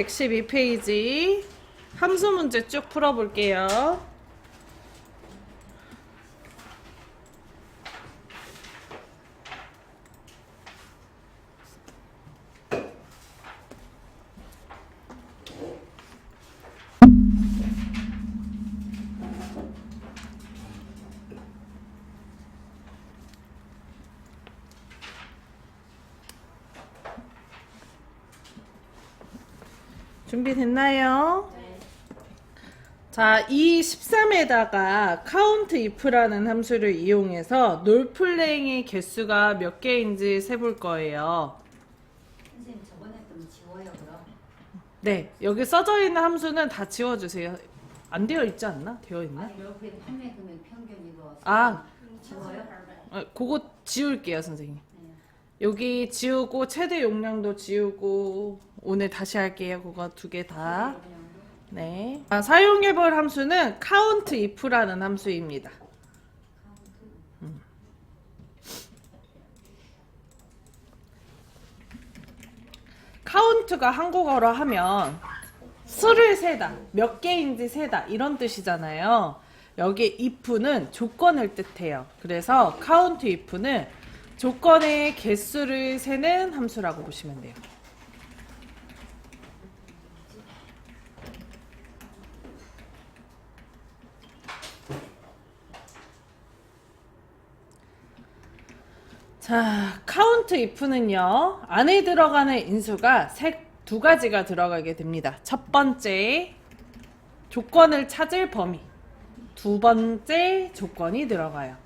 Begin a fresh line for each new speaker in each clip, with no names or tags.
112페이지 함수 문제 쭉 풀어볼게요. 준비됐나요?
네.
자, 이 13에다가 count if라는 함수를 이용해서 롤플레잉의 개수가 몇 개인지 세볼 거예요.
선생님 저번에 좀 지워요 그럼?
네, 여기 써져 있는 함수는 다 지워주세요. 안 되어 있지 않나? 되어 있나?
아니 이렇게 판매 금액 평균 이거
아.
지워요?
그거 지울게요, 선생님.
네.
여기 지우고 최대 용량도 지우고 오늘 다시 할게요. 그거 두 개 다. 네. 사용해볼 함수는 count if라는 함수입니다. count가 한국어로 하면 수를 세다, 몇 개인지 세다 이런 뜻이잖아요. 여기 if는 조건을 뜻해요. 그래서 count if는 조건의 개수를 세는 함수라고 보시면 돼요. 자, count if는요, 안에 들어가는 인수가 두 가지가 들어가게 됩니다. 첫 번째, 조건을 찾을 범위. 두 번째, 조건이 들어가요.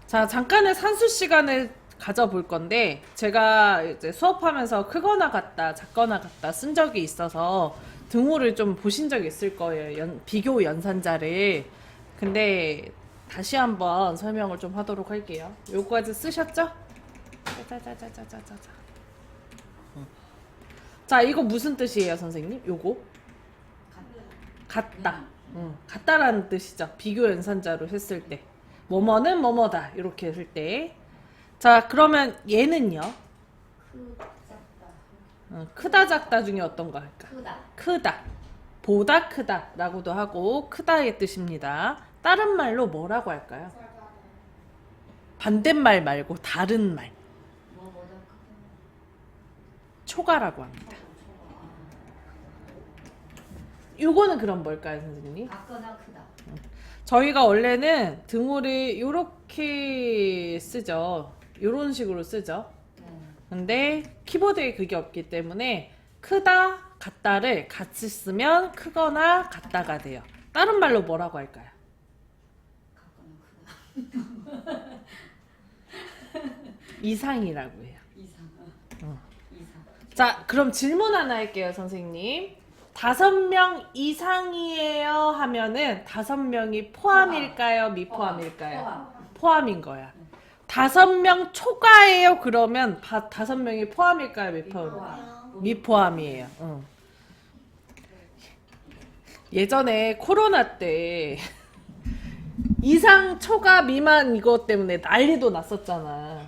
자, 잠깐의 산수 시간을 가져볼 건데, 제가 이제 수업하면서 크거나 같다, 작거나 같다 쓴 적이 있어서 등호를 좀 보신 적 있을 거예요. 비교 연산자를. 근데 다시 한번 설명을 좀 하도록 할게요. 요거까지 쓰셨죠? 짜자자자자자자. 자, 이거 무슨 뜻이에요, 선생님? 요거? 같다. 같다라는 뜻이죠. 비교 연산자로 했을 때. 뭐뭐는 뭐뭐다. 이렇게 했을 때. 자, 그러면 얘는요? 크다, 작다 중에 어떤 거 할까? 크다. 보다 크다 라고도 하고 크다의 뜻입니다. 다른 말로 뭐라고 할까요? 반대말 말고 다른 말. 초가라고 합니다. 요거는 그럼 뭘까요, 선생님?
작거나 크다.
저희가 원래는 등호를 이렇게 쓰죠. 이런 식으로 쓰죠. 근데 키보드에 그게 없기 때문에 크다, 같다를 같이 쓰면 크거나 같다가 돼요. 다른 말로 뭐라고 할까요? 이상이라고 해요.
이상.
자, 그럼 질문 하나 할게요, 선생님. 5명 이상이에요 하면은 5명이 포함일까요? 미포함일까요? 포함인 거야. 5명 초과예요 그러면 5명이 포함일까요? 미포함? 미포함이에요. 예전에 코로나 때 이상 초과 미만 이것 때문에 난리도 났었잖아.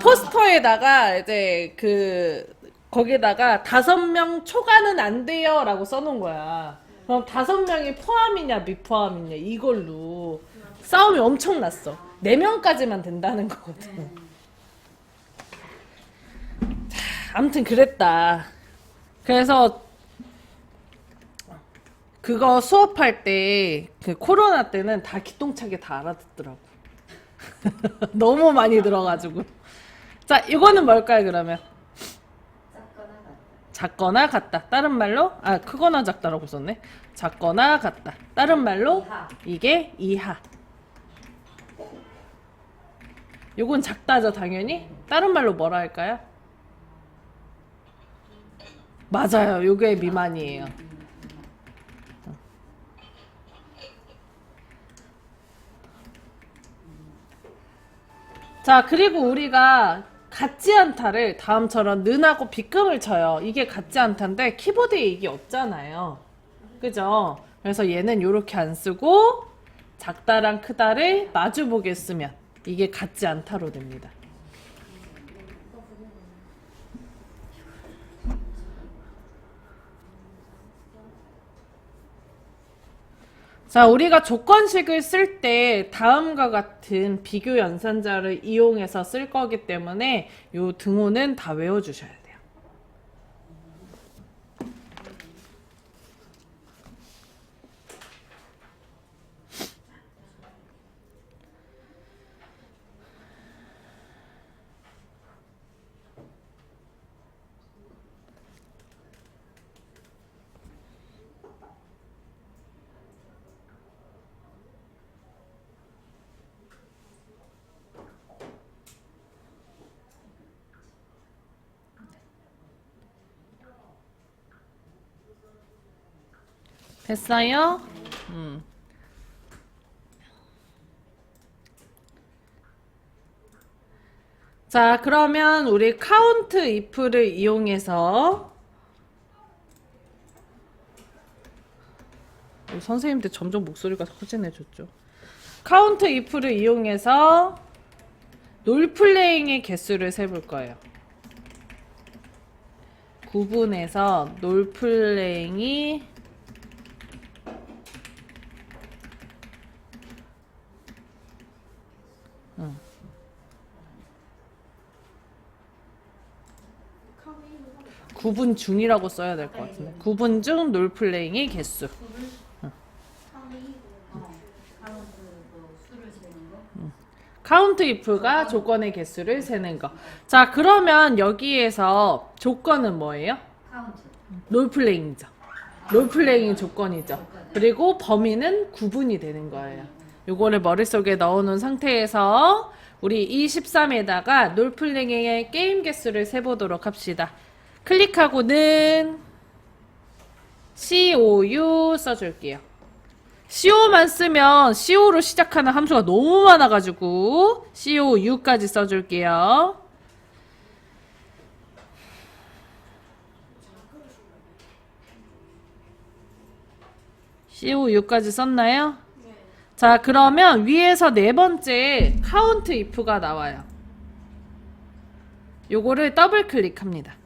포스터에다가 이제 거기다가 5명 초과는 안 돼요 라고 써놓은 거야. 그럼 5명이 포함이냐 미포함이냐 이걸로 싸움이 엄청 났어. 4명까지만 된다는 거거든. 자, 아무튼 그랬다. 그래서 그거 수업할 때 그 코로나 때는 다 기똥차게 다 알아듣더라고. 너무 많이 들어가지고. 자, 이거는 뭘까요 그러면? 작거나 같다. 다른 말로 크거나 작다라고 썼네. 작거나 같다. 다른 말로
이하.
이게 이하. 요건 작다죠, 당연히. 다른 말로 뭐라 할까요? 맞아요. 요게 미만이에요. 자, 그리고 우리가 같지 않다를 다음처럼 는하고 빗금을 쳐요. 이게 같지 않다인데 키보드에 이게 없잖아요. 그죠? 그래서 얘는 이렇게 안 쓰고 작다랑 크다를 마주보게 쓰면 이게 같지 않다로 됩니다. 자, 우리가 조건식을 쓸 때 다음과 같은 비교 연산자를 이용해서 쓸 거기 때문에 요 등호는 다 외워주셔야 돼요. 됐어요? 자, 그러면 우리 count if를 이용해서 선생님들 점점 목소리가 커지네졌죠. count if를 이용해서 롤플레잉의 개수를 세볼 거예요. 구분해서 롤플레잉이 구분 중이라고 써야 될 것 같은데. 구분 중 롤플레잉의 개수. 카운트 if가 조건의 개수를 세는 거. 자, 그러면 여기에서 조건은 뭐예요?
카운트.
롤플레잉이죠. 롤플레잉이 조건이죠. 그리고 범위는 구분이 되는 거예요. 요거를 머릿속에 넣어놓은 상태에서 우리 23에다가 롤플레잉의 게임 개수를 세보도록 합시다. 클릭하고는 COU 써줄게요. CO만 쓰면 CO로 시작하는 함수가 너무 많아가지고 COU까지 써줄게요. COU까지 썼나요? 네. 자, 그러면 위에서 네 번째 count if가 나와요. 요거를 더블 클릭합니다.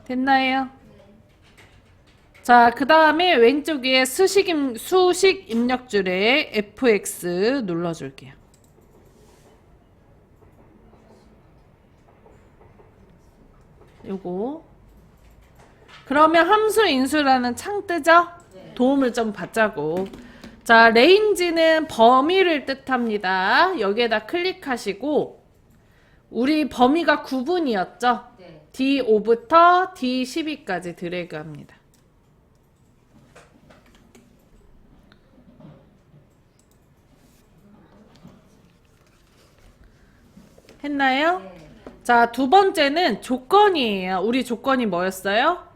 됐나요? 자, 그 다음에 왼쪽 위에 수식 입력줄에 fx 눌러줄게요. 요거. 그러면 함수 인수라는 창 뜨죠? 도움을 좀 받자고. 자, 레인지는 범위를 뜻합니다. 여기에다 클릭하시고 우리 범위가 9분이었죠? D5부터 D12까지 드래그 합니다. 했나요? 네. 자, 두 번째는 조건이에요. 우리 조건이 뭐였어요?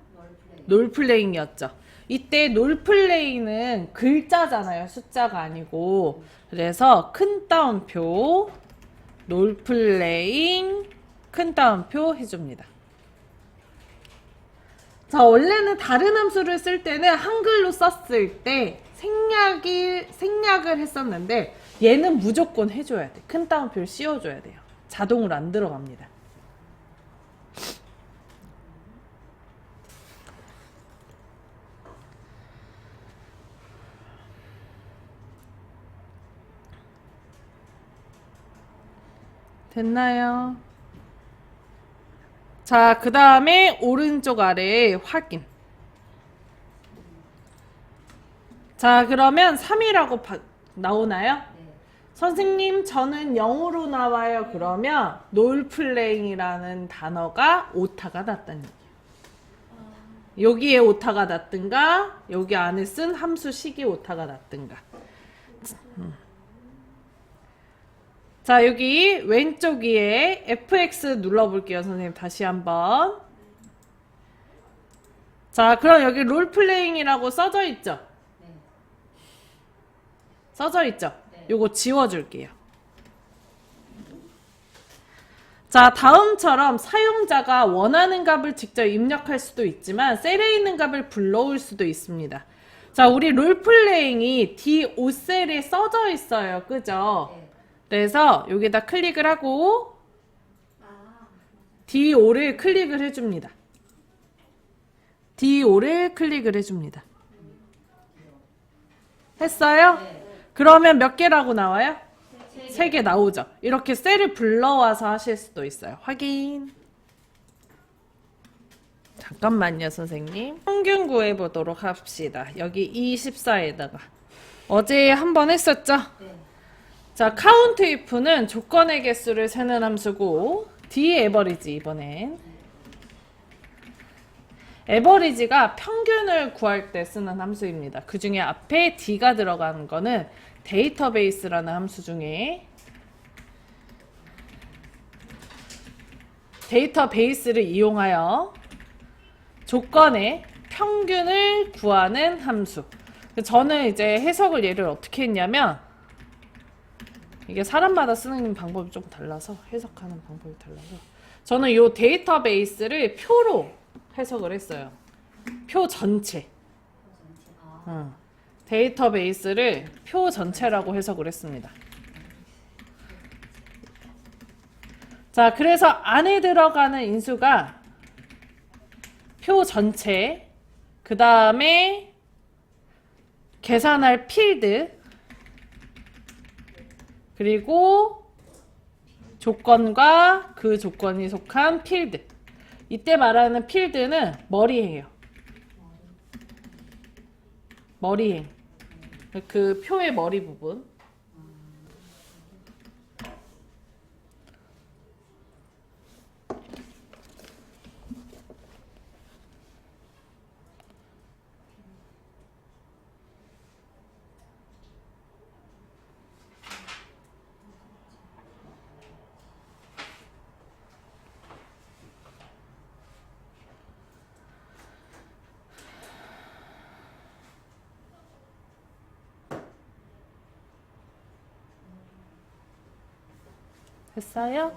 롤플레잉이었죠. 이때 롤플레잉은 글자잖아요. 숫자가 아니고. 그래서 큰 따옴표 롤플레잉 큰 따옴표 해줍니다. 자, 원래는 다른 함수를 쓸 때는 한글로 썼을 때 생략을 했었는데 얘는 무조건 해줘야 돼. 큰 따옴표를 씌워줘야 돼요. 자동으로 안 들어갑니다. 됐나요? 자, 그 다음에 오른쪽 아래에 확인. 자, 그러면 3이라고 나오나요? 네. 선생님, 저는 0으로 나와요. 그러면 롤플레잉이라는 단어가 오타가 났다는 얘기예요. 여기에 오타가 났든가 여기 안에 쓴 함수식이 오타가 났든가. 자, 여기 왼쪽 위에 fx 눌러볼게요. 선생님 다시 한번. 자, 그럼 여기 롤플레잉이라고 써져 있죠? 네. 써져 있죠? 네. 요거 지워줄게요. 자, 다음처럼 사용자가 원하는 값을 직접 입력할 수도 있지만 셀에 있는 값을 불러올 수도 있습니다. 자, 우리 롤플레잉이 D5셀에 써져 있어요. 그죠? 네. 그래서 여기다 클릭을 하고 D5를 클릭을 해줍니다. D5를 클릭을 해줍니다. 했어요?
네.
그러면 몇 개라고 나와요?
세 개.
3개 나오죠. 이렇게 셀을 불러와서 하실 수도 있어요. 확인. 잠깐만요, 선생님. 평균 구해보도록 합시다. 여기 24에다가 어제 한번 했었죠?
네.
자, count if는 조건의 개수를 세는 함수고 d 에버리지 이번엔 에버리지가 평균을 구할 때 쓰는 함수입니다. 그 중에 앞에 d가 들어가는 거는 데이터베이스라는 함수 중에 데이터베이스를 이용하여 조건의 평균을 구하는 함수. 저는 이제 해석을 얘를 어떻게 했냐면 이게 사람마다 쓰는 방법이 좀 달라서 해석하는 방법이 달라서 저는 이 데이터베이스를 표로 해석을 했어요. 표 전체. 데이터베이스를 표 전체라고 해석을 했습니다. 자, 그래서 안에 들어가는 인수가 표 전체, 그 다음에 계산할 필드, 그리고 조건과 그 조건이 속한 필드. 이때 말하는 필드는 머리예요. 머리행. 그 표의 머리 부분. 됐어요?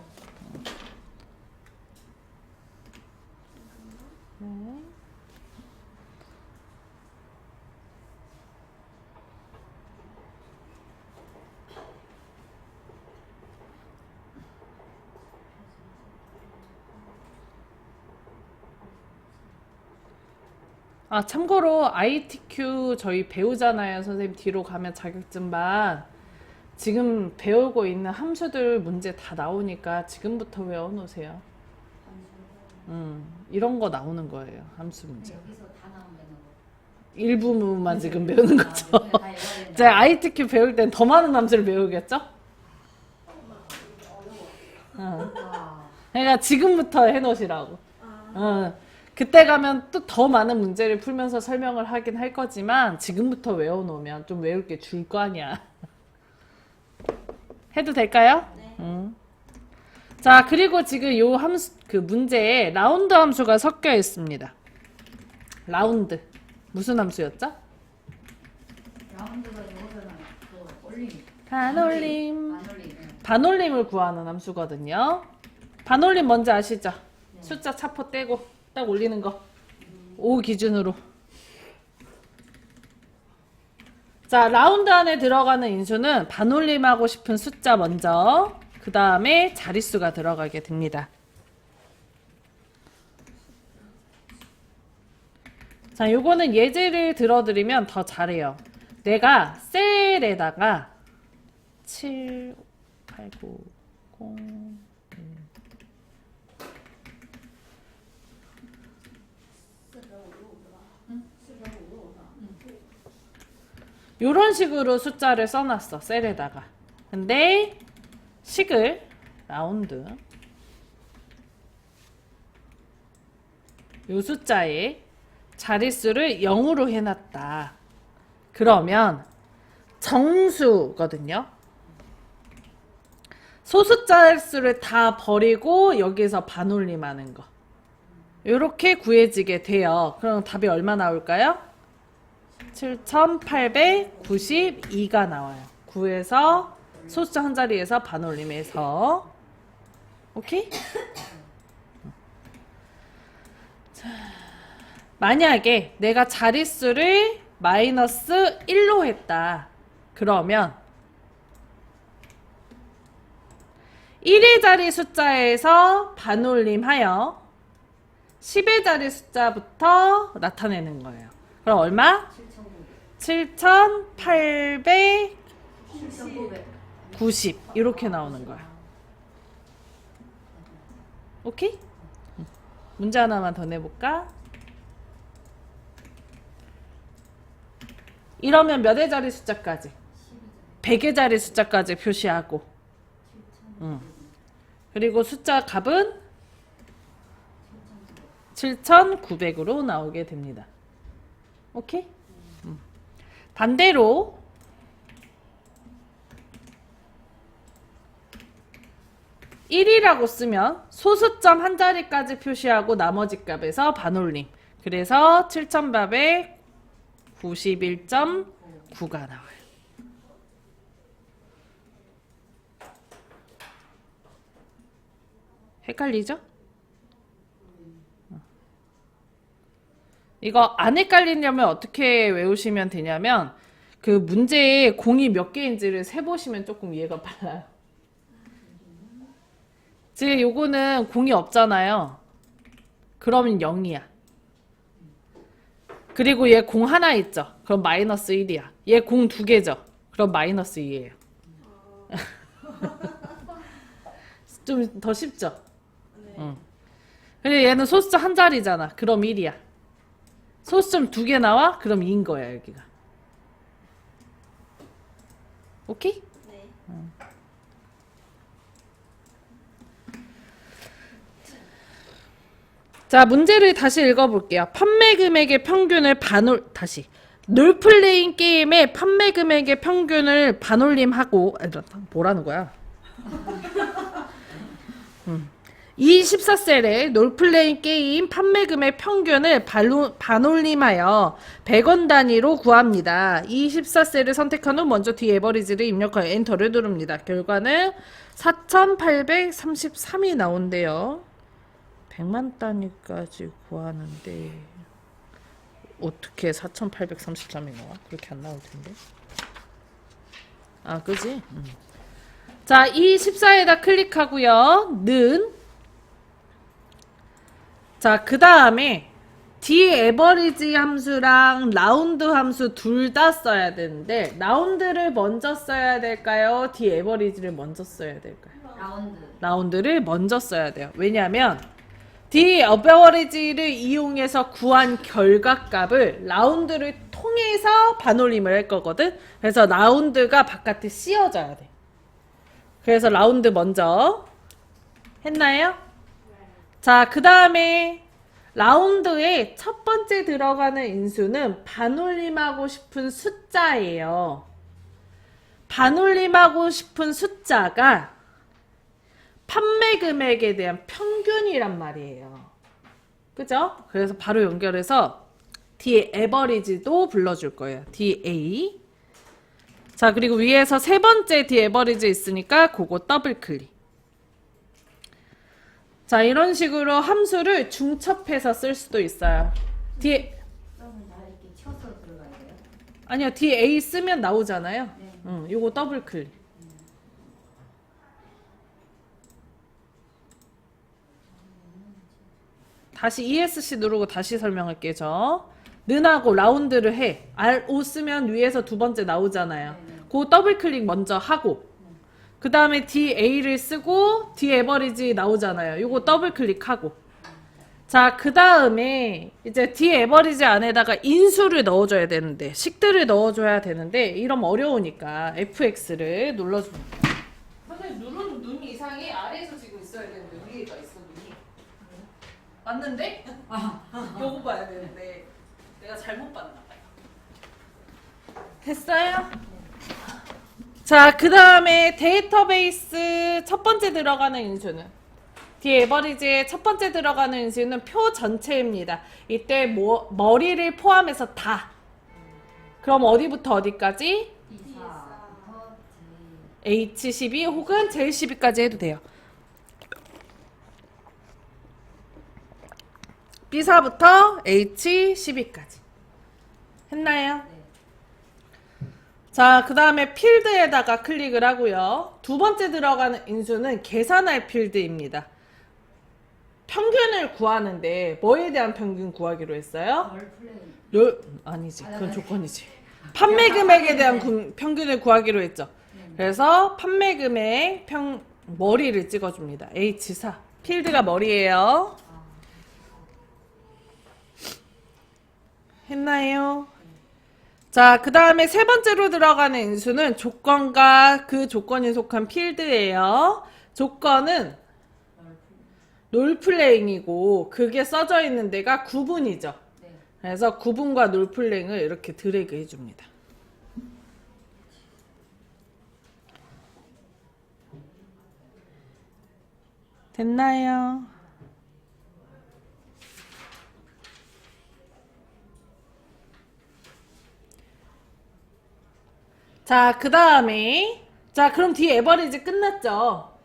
네. 아, 참고로 ITQ 저희 배우잖아요. 선생님 뒤로 가면 자격증반. 지금 배우고 있는 함수들 문제 다 나오니까 지금부터 외워놓으세요. 이런 거 나오는 거예요. 함수 문제.
여기서 다 나오면
일부분만 지금 배우는 거죠.
다
이제 ITQ 배울 땐 더 많은 함수를 배우겠죠? 그러니까 지금부터 해놓으시라고. 그때 가면 또 더 많은 문제를 풀면서 설명을 하긴 할 거지만 지금부터 외워놓으면 좀 외울 게 줄 거 아니야. 해도 될까요?
네.
자, 그리고 지금 요 함수, 그 문제에 라운드 함수가 섞여 있습니다. 라운드. 무슨 함수였죠?
라운드가 이거잖아. 그 올림.
반올림.
반올림. 네.
반올림을 구하는 함수거든요. 반올림 뭔지 아시죠? 숫자 차포 떼고 딱 올리는 거. 5 기준으로. 자, 라운드 안에 들어가는 인수는 반올림하고 싶은 숫자 먼저, 그 다음에 자릿수가 들어가게 됩니다. 자, 요거는 예제를 들어드리면 더 잘해요. 내가 셀에다가 7, 8, 9, 0, 요런 식으로 숫자를 써놨어, 셀에다가. 근데 식을 라운드 요 숫자에 자릿수를 0으로 해놨다. 그러면 정수거든요. 소숫자 수를 다 버리고 여기서 반올림하는 거. 요렇게 구해지게 돼요. 그럼 답이 얼마 나올까요? 7,892가 나와요. 9에서 소숫자 한 자리에서 반올림해서. 오케이? 자, 만약에 내가 자릿수를 마이너스 1로 했다. 그러면 1의 자리 숫자에서 반올림하여 10의 자리 숫자부터 나타내는 거예요. 그럼 얼마? 7,890
7,900.
이렇게 나오는 거야. 오케이? 문제 하나만 더 내볼까? 이러면 몇 의 자리 숫자까지? 100의 자리 숫자까지 표시하고 그리고 숫자 값은 7,900으로 나오게 됩니다. 오케이? 반대로 1이라고 쓰면 소수점 한 자리까지 표시하고 나머지 값에서 반올림. 그래서 7,891.9가 나와요. 헷갈리죠? 이거 안 헷갈리려면 어떻게 외우시면 되냐면 그 문제에 공이 몇 개인지를 세보시면 조금 이해가 빨라요. 지금 요거는 공이 없잖아요. 그러면 0이야. 그리고 얘 공 하나 있죠. 그럼 마이너스 1이야. 얘 공 두 개죠. 그럼 마이너스 2예요. 좀 더 쉽죠? 응. 그리고 얘는 소수점 한 자리잖아. 그럼 1이야. 소수점 두 개 나와? 그럼 2인 거야, 여기가. 오케이?
네.
자, 문제를 다시 읽어볼게요. 판매 금액의 평균을 다시. 롤플레잉 게임의 판매 금액의 평균을 반올림하고, 뭐라는 거야? 24셀의 롤플레잉 게임 판매 금액 평균을 반올림하여 100원 단위로 구합니다. 24셀을 선택한 후 먼저 뒤 에버리지를 입력하여 엔터를 누릅니다. 결과는 4,833이 나온대요. 100만 단위까지 구하는데 어떻게 4,833이 나와? 그렇게 안 나올 텐데. 아, 그지? 자, 이 14에다 클릭하고요. 는 자, 그 다음에 dAverage 함수랑 라운드 함수 둘 다 써야 되는데 라운드를 먼저 써야 될까요? dAverage를 먼저 써야 될까요? 라운드를 먼저 써야 돼요. 왜냐하면 dAverage를 이용해서 구한 결과값을 라운드를 통해서 반올림을 할 거거든. 그래서 라운드가 바깥에 씌워져야 돼. 그래서 라운드 먼저 했나요? 자, 그 다음에 라운드에 첫 번째 들어가는 인수는 반올림하고 싶은 숫자예요. 반올림하고 싶은 숫자가 판매 금액에 대한 평균이란 말이에요. 그죠? 그래서 바로 연결해서 dAverage도 불러줄 거예요. DA. 자, 그리고 위에서 세 번째 dAverage 있으니까 그거 더블 클릭. 자, 이런 식으로 함수를 중첩해서 쓸 수도 있어요. 아니요, DA 쓰면 나오잖아요. 요거 더블 클릭. 다시 ESC 누르고 다시 설명할게요. 저 는하고 라운드를 해. RO 쓰면 위에서 두 번째 나오잖아요. 그 더블 클릭 먼저 하고 그 다음에 DA를 쓰고 dAverage 나오잖아요. 요거 더블 클릭하고 자, 그 다음에 이제 dAverage 안에다가 인수를 넣어줘야 되는데 식들을 넣어줘야 되는데 이러면 어려우니까 FX를 눌러줍니다. 선생님 누르는 눈 이상이 아래에서 지금 있어야 되는데 위에가 있어 눈이. 맞는데? 요거 봐야 되는데 내가 잘못 봤나 봐요. 됐어요? 자, 그 다음에 데이터베이스 첫 번째 들어가는 인수는 dAverage의 첫 번째 들어가는 인수는 표 전체입니다. 이때 머리를 포함해서 다. 그럼 어디부터 어디까지? H12 혹은 J12까지 해도 돼요. B4부터 H12까지. 했나요? 자, 그 다음에 필드에다가 클릭을 하고요. 두 번째 들어가는 인수는 계산할 필드입니다. 평균을 구하는데 뭐에 대한 평균 구하기로 했어요? 아니지. 그건 조건이지. 판매 금액에 대한 평균을 구하기로 했죠. 그래서 판매 금액 머리를 찍어줍니다. H4. 필드가 머리예요. 했나요? 자, 그 다음에 세 번째로 들어가는 인수는 조건과 그 조건이 속한 필드예요. 조건은 롤플레잉이고 그게 써져 있는 데가 구분이죠. 그래서 구분과 롤플레잉을 이렇게 드래그 해줍니다. 됐나요? 자, 그 다음에 자, 그럼 뒤에 에버리지 끝났죠?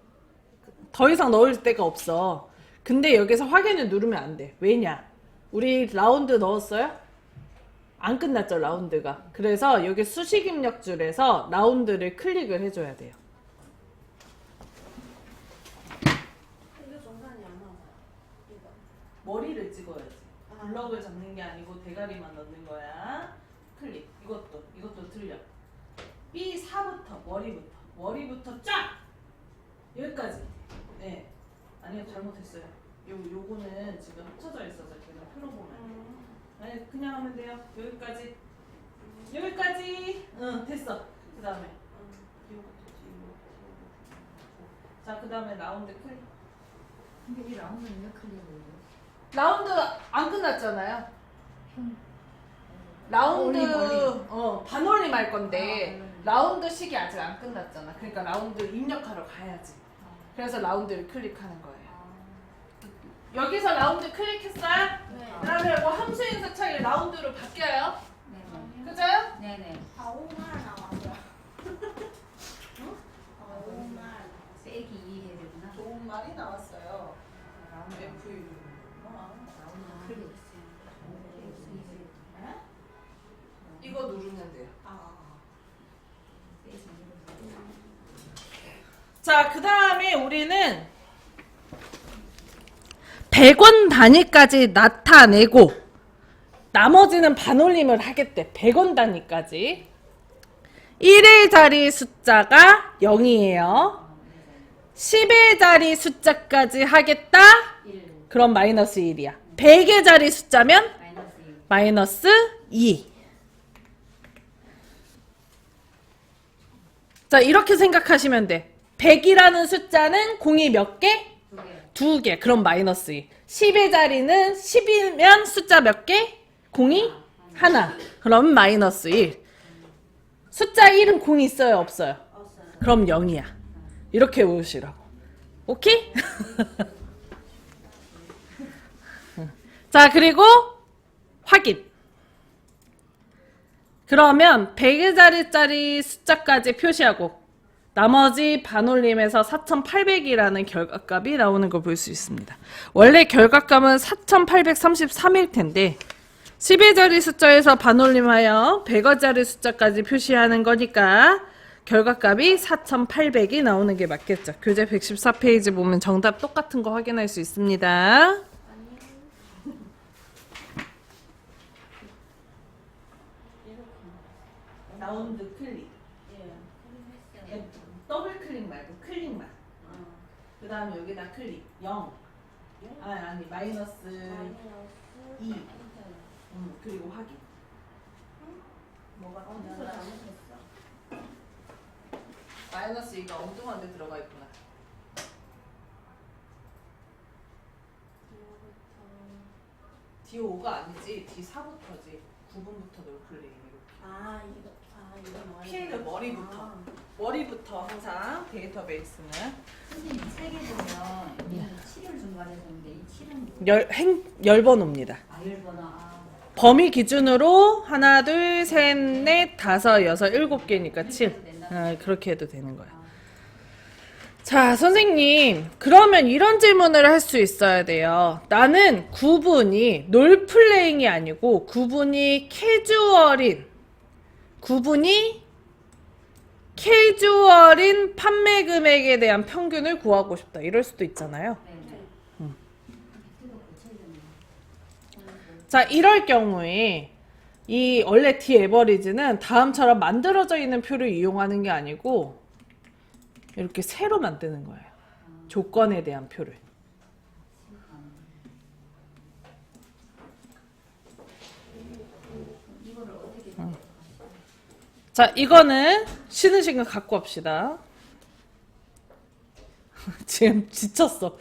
더 이상 넣을 데가 없어. 근데 여기서 확인을 누르면 안 돼. 왜냐? 우리 라운드 넣었어요? 안 끝났죠, 라운드가. 그래서 여기 수식 입력줄에서 라운드를 클릭을 해줘야 돼요. 머리를 찍어야지. 블럭을 잡는 게 아니고 대가리만 넣는 거야. 클릭. 이것도 틀려. B4부터 머리부터 쫙! 여기까지. 네. 아니요, 잘못했어요. 요거는 지금 합쳐져 있어서 제가 표로 보면. 아니, 그냥 하면 돼요. 여기까지. 응, 됐어. 그 다음에. 자, 그 다음에 라운드 클릭.
근데 이 라운드는 왜 클릭을
라운드 안 끝났잖아요. 라운드 반올림 할 건데 라운드 식이 아직 안 끝났잖아. 그러니까 라운드 입력하러 가야지. 그래서 라운드를 클릭하는 거예요. 여기서 라운드 클릭했어요?
네.
그러면 뭐 함수 인수 창이 라운드로 바뀌어요?
네.
그죠?
네네. 세기 이해해야 되구나.
좋은 말이 나왔어요.
라운드.
FU.
라운드 클릭.
이거 누르면 돼요. 자, 그 다음에 우리는 100원 단위까지 나타내고 나머지는 반올림을 하겠대. 100원 단위까지. 1의 자리 숫자가 0이에요. 10의 자리 숫자까지 하겠다?
1.
그럼 마이너스 1이야. 100의 자리 숫자면
마이너스 1.
마이너스 2. 자, 이렇게 생각하시면 돼. 100이라는 숫자는 공이 몇 개?
2개.
2개. 그럼 마이너스 2. 10의 자리는 10이면 숫자 몇 개? 공이 하나. 그럼 마이너스 1. 숫자 1은 공이 있어요? 없어요?
없어요.
그럼 0이야. 이렇게 외우시라고. 오케이? 자, 그리고 확인. 그러면 100의 자리짜리 숫자까지 표시하고 나머지 반올림에서 4800이라는 결과값이 나오는 걸 볼 수 있습니다. 원래 결과값은 4833일 텐데 10의 자리 숫자에서 반올림하여 100의 자리 숫자까지 표시하는 거니까 결과값이 4800이 나오는 게 맞겠죠. 교재 114페이지 보면 정답 똑같은 거 확인할 수 있습니다. 라운드 클릭. 더블 클릭 말고 클릭만. 그 다음에 여기다 클릭 0. 아니 마이너스 2. 그리고 확인. 뭐가 마이너스 2가 엉뚱한 데 들어가 있구나. D5가 아니지. D4부터지. 9분부터 롤플레잉 이렇게. 필드 머리부터 항상 데이터베이스는
선생님 책에 보면 우리는 7을 중간에 보는데 이 7은
10번 옵니다.
10번아.
범위 기준으로 하나, 둘, 셋, 넷, 다섯, 여섯, 일곱 개니까 7. 그렇게 해도 되는 거야. 자, 선생님. 그러면 이런 질문을 할 수 있어야 돼요. 나는 구분이 롤플레잉이 아니고 구분이 캐주얼인 캐주얼인 판매 금액에 대한 평균을 구하고 싶다. 이럴 수도 있잖아요.
네.
자, 이럴 경우에 이 원래 디에버리지는 다음처럼 만들어져 있는 표를 이용하는 게 아니고 이렇게 새로 만드는 거예요. 조건에 대한 표를.
이거를 어떻게
자, 이거는 쉬는 시간 갖고 합시다. 지금 지쳤어.